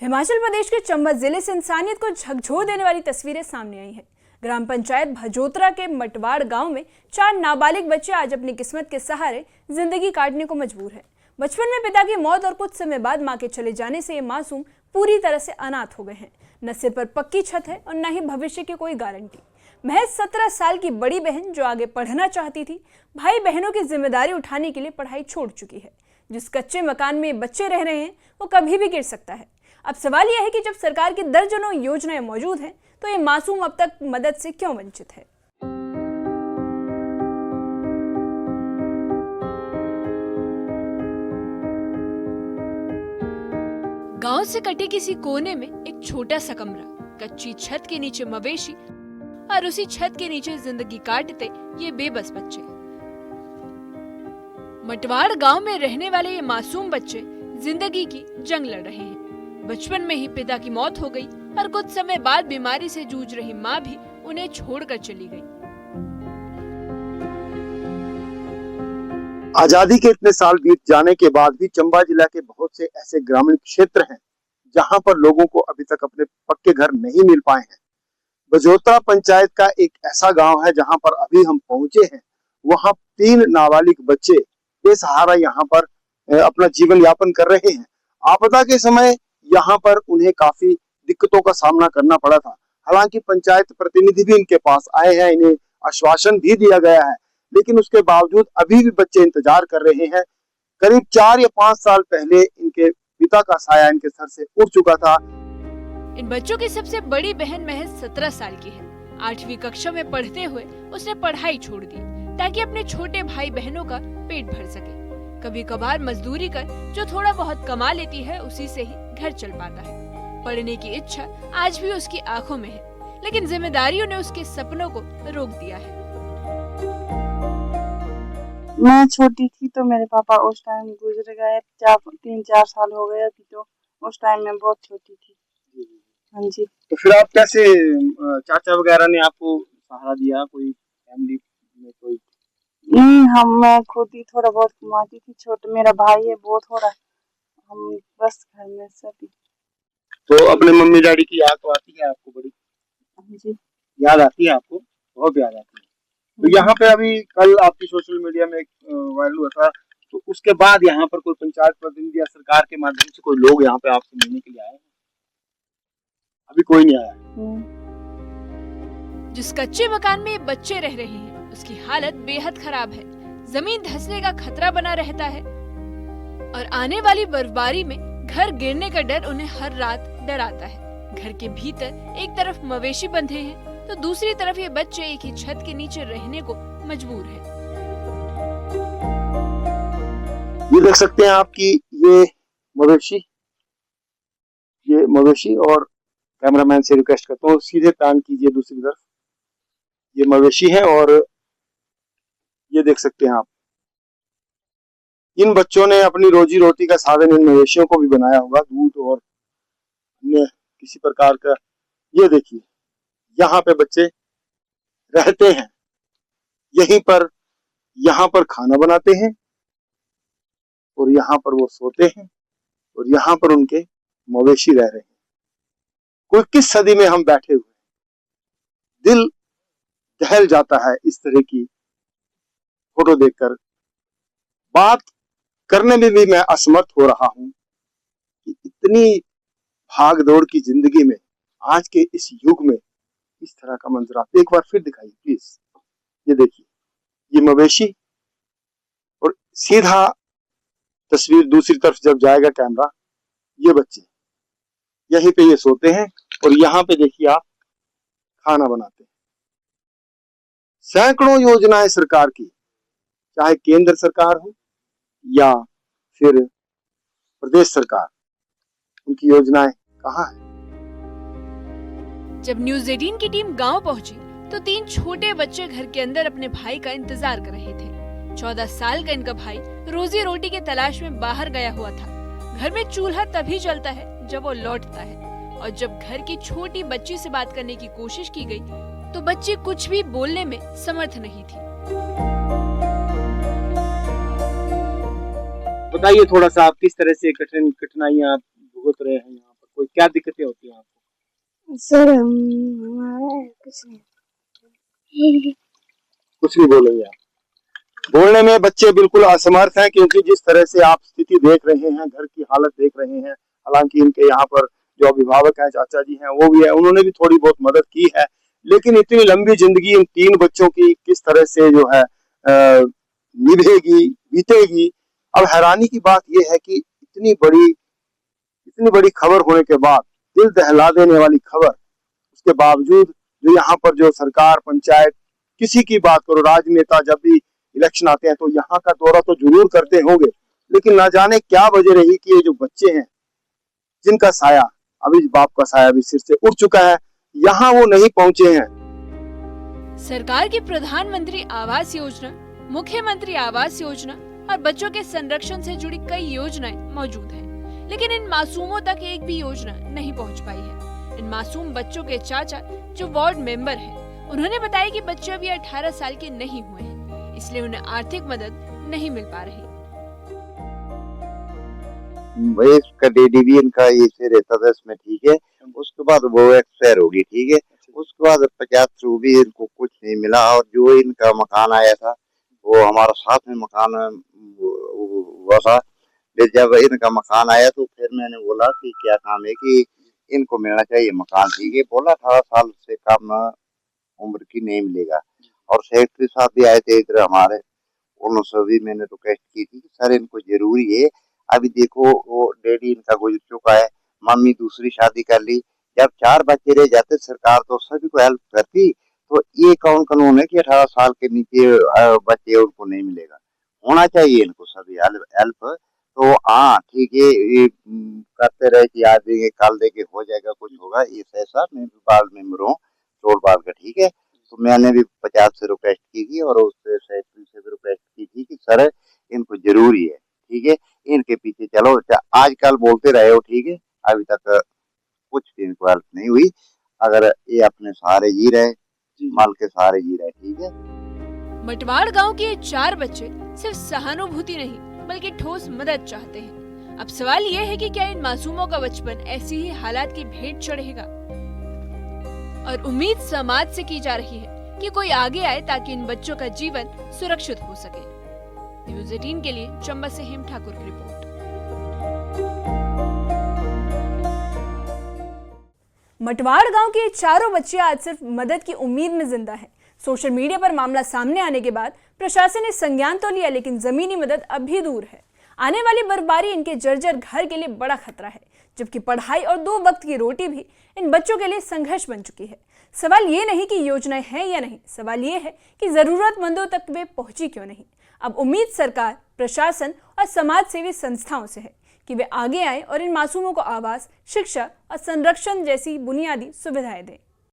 हिमाचल प्रदेश के चंबा जिले से इंसानियत को झकझोर देने वाली तस्वीरें सामने आई हैं। ग्राम पंचायत भजोतरा के मटवाड़ गांव में 4 नाबालिग बच्चे आज अपनी किस्मत के सहारे जिंदगी काटने को मजबूर हैं। बचपन में पिता की मौत और कुछ समय बाद मां के चले जाने से ये मासूम पूरी तरह से अनाथ हो गए हैं। न सिर पर पक्की छत है और न ही भविष्य की कोई गारंटी। महज 17 साल की बड़ी बहन जो आगे पढ़ना चाहती थी, भाई बहनों की जिम्मेदारी उठाने के लिए पढ़ाई छोड़ चुकी है। जिस कच्चे मकान में बच्चे रह रहे हैं वो कभी भी गिर सकता है। अब सवाल यह है कि जब सरकार की दर्जनों योजनाएं मौजूद हैं तो ये मासूम अब तक मदद से क्यों वंचित है। गांव से कटे किसी कोने में एक छोटा सा कमरा, कच्ची छत के नीचे मवेशी और उसी छत के नीचे जिंदगी काटते ये बेबस बच्चे। मटवाड़ गांव में रहने वाले ये मासूम बच्चे जिंदगी की जंग लड़ रहे हैं। बचपन में ही पिता की मौत हो गई और कुछ समय बाद बीमारी से जूझ रही मां भी उन्हें छोड़कर चली गई। आजादी के इतने साल बीत जाने के बाद भी चंबा जिला के बहुत से ऐसे ग्रामीण क्षेत्र हैं जहां पर लोगों को अभी तक अपने पक्के घर नहीं मिल पाए हैं। भजोतरा पंचायत का एक ऐसा गांव है जहां पर अभी हम पहुंचे हैं। वहां 3 नाबालिग बच्चे बेसहारा यहां पर अपना जीवन यापन कर रहे हैं। आपदा के समय यहाँ पर उन्हें काफी दिक्कतों का सामना करना पड़ा था। हालांकि पंचायत प्रतिनिधि भी इनके पास आए हैं, इन्हें आश्वासन भी दिया गया है, लेकिन उसके बावजूद अभी भी बच्चे इंतजार कर रहे हैं। करीब 4 या 5 साल पहले इनके पिता का साया इनके सर से उड़ चुका था। इन बच्चों की सबसे बड़ी बहन महज 17 साल की है। 8वीं कक्षा में पढ़ते हुए उसने पढ़ाई छोड़ दी ताकि अपने छोटे भाई बहनों का पेट भर सके। कभी कभार मजदूरी कर जो थोड़ा बहुत कमा लेती है उसी से ही घर चल पाता है। पढ़ने की इच्छा आज भी उसकी आंखों में है, लेकिन जिम्मेदारियों ने उसके सपनों को रोक दिया है। मैं छोटी थी तो मेरे पापा उस टाइम गुजर गए। 3-4 साल हो गए अभी, तो उस टाइम मैं बहुत छोटी थी। हाँ जी। तो फिर आप कैसे, चाचा वगैरह ने आपको सहारा दिया? कोई फैमिली में कोई? नहीं, मैं खुद ही थोड़ा बहुत कमाती थी। छोटा मेरा भाई है, वो थोड़ा, हम बस घर में सभी। तो अपने मम्मी डैडी की याद तो आती है आपको? बड़ी जी याद आती है आपको? बहुत याद आती है। तो यहाँ पे अभी कल आपकी सोशल मीडिया में एक वायरल हुआ था, तो उसके बाद यहाँ पर कोई पंचायत प्रतिनिधि या सरकार के माध्यम से कोई लोग यहाँ पे आपसे मिलने के लिए आए? अभी कोई नहीं आया। जिस कच्चे मकान में बच्चे रह रहे हैं उसकी हालत बेहद खराब है। जमीन धंसने का खतरा बना रहता है और आने वाली बर्फबारी में घर गिरने का डर उन्हें हर रात डराता है। घर के भीतर एक तरफ मवेशी बंधे हैं तो दूसरी तरफ ये बच्चे एक ही छत के नीचे रहने को मजबूर हैं। ये देख सकते हैं आपकी ये मवेशी और कैमरामैन से रिक्वेस्ट करता हूँ सीधे पैन कीजिए दूसरी तरफ। ये मवेशी है और ये देख सकते हैं आप, इन बच्चों ने अपनी रोजी रोटी का साधन इन मवेशियों को भी बनाया होगा, दूध और अन्य किसी प्रकार का। ये देखिए यहाँ पे बच्चे रहते हैं, यहाँ पर खाना बनाते हैं और यहाँ पर वो सोते हैं और यहाँ पर उनके मवेशी रह रहे हैं। कोई किस सदी में हम बैठे हुए, दिल दहल जाता है इस तरह की फोटो देखकर। बात करने में भी मैं असमर्थ हो रहा हूं कि इतनी भाग दौड़ की जिंदगी में आज के इस युग में इस तरह का मंजर आप एक बार फिर दिखाइए प्लीज। ये देखिए, ये मवेशी और सीधा तस्वीर दूसरी तरफ जब जाएगा कैमरा, ये बच्चे यहीं पे ये सोते हैं और यहाँ पे देखिए आप खाना बनाते हैं। सैकड़ों योजनाएं सरकार की, चाहे केंद्र सरकार हो या फिर प्रदेश सरकार, उनकी योजनाएं कहाँ है? जब न्यूज़ 18 की टीम गांव पहुंची तो 3 छोटे बच्चे घर के अंदर अपने भाई का इंतजार कर रहे थे। 14 साल का इनका भाई रोजी रोटी के तलाश में बाहर गया हुआ था। घर में चूल्हा तभी जलता है जब वो लौटता है, और जब घर की छोटी बच्ची से बात करने की कोशिश की गई तो बच्ची कुछ भी बोलने में समर्थ नहीं थी। बताइए थोड़ा सा, आप किस तरह से कठिनाइयां भुगत रहे हैं यहाँ पर? कोई क्या सर हमारा कुछ नहीं बोलेंगे आप। बोलने में बच्चे बिल्कुल असमर्थ हैं, क्योंकि जिस तरह से आप स्थिति देख रहे हैं, घर की हालत देख रहे हैं। हालांकि इनके यहाँ पर जो अभिभावक हैं, चाचा जी हैं, वो भी है, उन्होंने भी थोड़ी बहुत मदद की है, लेकिन इतनी लंबी जिंदगी इन 3 बच्चों की किस तरह से जो है निभेगी, बीतेगी। अब हैरानी की बात यह है कि इतनी बड़ी खबर होने के बाद, दिल दहला देने वाली खबर, उसके बावजूद जो यहाँ पर जो सरकार, पंचायत, किसी की बात करो, राजनेता जब भी इलेक्शन आते हैं तो यहाँ का दौरा तो जरूर करते होंगे, लेकिन ना जाने क्या वजह रही कि ये जो बच्चे हैं, जिनका साया अभी, बाप का साया भी सिर से उठ चुका है, यहाँ वो नहीं पहुंचे हैं। सरकार की प्रधानमंत्री आवास योजना, मुख्यमंत्री आवास योजना और बच्चों के संरक्षण से जुड़ी कई योजनाएं मौजूद हैं, लेकिन इन मासूमों तक एक भी योजना नहीं पहुंच पाई है। इन मासूम बच्चों के चाचा, जो वार्ड मेंबर हैं, उन्होंने बताया कि बच्चे अभी 18 साल के नहीं हुए हैं, इसलिए उन्हें आर्थिक मदद नहीं मिल पा रही। भाई इसका डीडीबी इनका ऐसे रहता था, इसमें ठीक है। उसके बाद वो एक्सपायर होगी, ठीक है। उसके बाद 50 भी इनको कुछ नहीं मिला। और जो इनका मकान आया था, वो हमारा साथ में मकान हुआ था। जब इनका मकान आया तो फिर मैंने बोला कि क्या काम है कि इनको मिलना चाहिए मकान, ठीक है। बोला 18 साल से कम उम्र की नहीं मिलेगा। और सेक्रेटरी साहब भी आए थे इधर हमारे, उनसे भी मैंने रिक्वेस्ट की थी कि सर इनको जरूरी है। अभी देखो वो डैडी इनका गुजर चुका है, मम्मी दूसरी शादी कर ली। जब 4 बच्चे रह जाते, सरकार तो सभी को हेल्प करती। तो ये कौन कानून है कि 18 साल के नीचे बच्चे उनको नहीं मिलेगा? होना चाहिए इनको सभी हेल्प। तो हाँ ठीक है, ये करते रहे कि आज देंगे कल देंगे, हो जाएगा, कुछ होगा। ये ऐसा मैं भी वार्ड मेंबर हूँ टोल बाल का, ठीक है। तो मैंने भी 50 से रिक्वेस्ट की थी और उससे सेक्रेटरी से भी रिक्वेस्ट की थी कि सर इनको जरूरी है, ठीक है। इनके पीछे चलो, आजकल बोलते रहे हो, ठीक है। अभी तक कुछ भी इनको हेल्प नहीं हुई। अगर ये अपने सहारे जी रहे, माल के सहारे जी रहे, ठीक है। मटवाड़ गांव के 4 बच्चे सिर्फ सहानुभूति नहीं बल्कि ठोस मदद चाहते हैं। अब सवाल ये है कि क्या इन मासूमों का बचपन ऐसी ही हालात की भेंट चढ़ेगा? और उम्मीद समाज से की जा रही है कि कोई आगे आए ताकि इन बच्चों का जीवन सुरक्षित हो सके। न्यूज़ 18 के लिए चंबा से हेम ठाकुर की रिपोर्ट। मटवाड़ गांव के 4 बच्चे आज सिर्फ मदद की उम्मीद में जिंदा हैं। सोशल मीडिया पर मामला सामने आने के बाद प्रशासन ने संज्ञान तो लिया, लेकिन जमीनी मदद अब भी दूर है। आने वाली बर्फबारी इनके जर्जर घर के लिए बड़ा खतरा है, जबकि पढ़ाई और 2 वक्त की रोटी भी इन बच्चों के लिए संघर्ष बन चुकी है। सवाल ये नहीं कि योजनाएं हैं या नहीं, सवाल ये है कि जरूरतमंदों तक वे पहुंची क्यों नहीं। अब उम्मीद सरकार, प्रशासन और समाज सेवी संस्थाओं से है कि वे आगे आए और इन मासूमों को आवास, शिक्षा और संरक्षण जैसी बुनियादी सुविधाएं दें।